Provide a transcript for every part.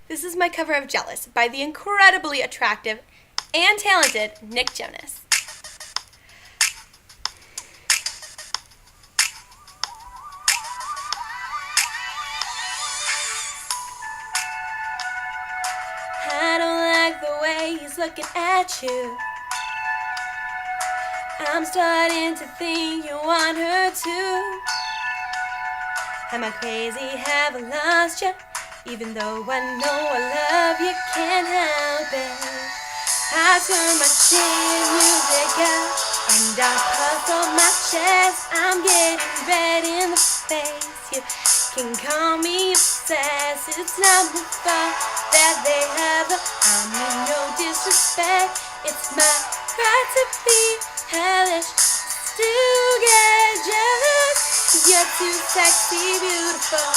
This is my cover of Jealous by the incredibly attractive and talented Nick Jonas. I don't like the way he's looking at you. I'm starting to think you want her too. Am I crazy? Have I lost you? Even though I know I love you, can't help it. I turn my chin music up and I puff on my chest. I'm getting red in the face. You can call me obsessed. It's not my fault that they have the, I mean no disrespect. It's my right to be hellish. Still get jealous 'cause you're too sexy, beautiful.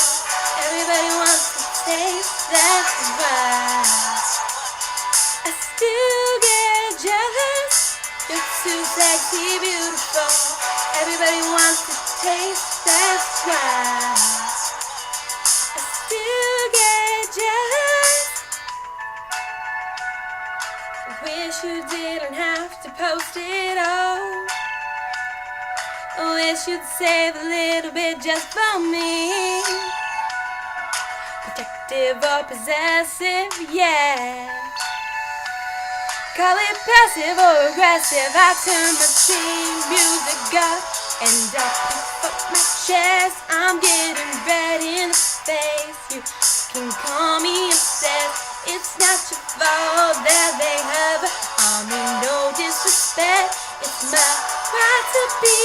Everybody wants to taste that wine. I still get jealous. You're too sexy, beautiful. Everybody wants to taste that wine. I still get jealous. Wish you didn't have to post it all. I wish you'd save a little bit just for me. Protective or possessive, yeah. Call it passive or aggressive. I turn my team music up and I puff up my chest. I'm getting red in the face. You can call me obsessed. It's not your fault that they have, I mean no disrespect. It's my right to be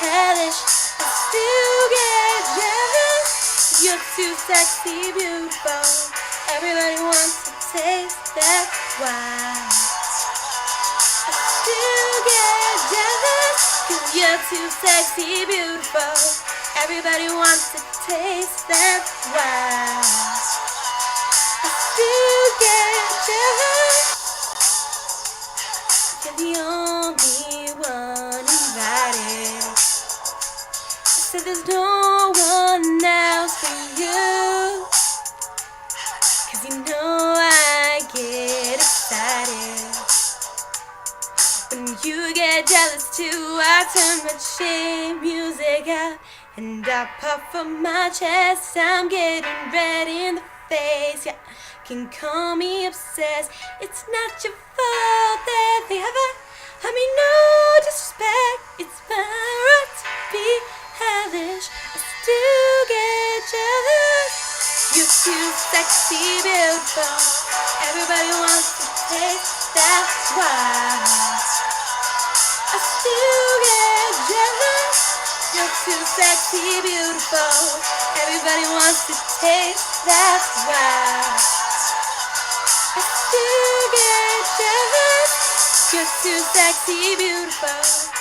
hellish. I still get jealous. You're too sexy, beautiful. Everybody wants to taste that wine. I still get jealous 'cause you're too sexy, beautiful. Everybody wants to taste that wine. I still get jealous. You're the only one invited. I said there's no one else for you. 'Cause you know I get excited when you get jealous too. I turn my shame music up and I puff on my chest. I'm getting red in the face. Yeah, can call me obsessed. It's not your fault that they have a, I mean no disrespect. It's my right to be hellish. I still get jealous. You're too sexy, beautiful. Everybody wants to taste that wine. I still get jealous. You're too sexy, beautiful. Everybody wants to taste that wine. I still get jealous. You're too sexy, beautiful.